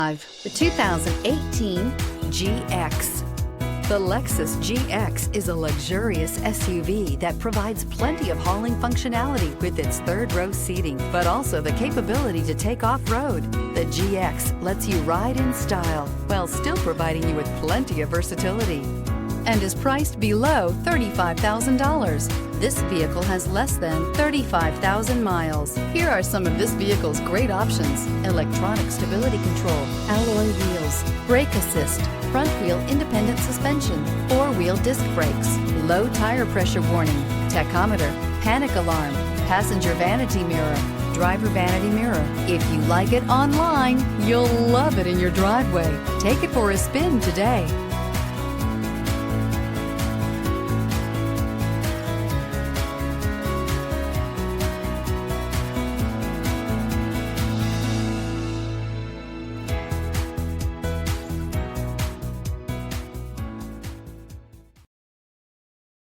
The 2018 GX. The Lexus GX is a luxurious SUV that provides plenty of hauling functionality with its third-row seating, but also the capability to take off-road. The GX lets you ride in style while still providing you with plenty of versatility and is priced below $35,000. This vehicle has less than 35,000 miles. Here are some of this vehicle's great options: electronic stability control, alloy wheels, brake assist, front wheel independent suspension, four-wheel disc brakes, low tire pressure warning, tachometer, panic alarm, passenger vanity mirror, driver vanity mirror. If you like it online, you'll love it in your driveway. Take it for a spin today.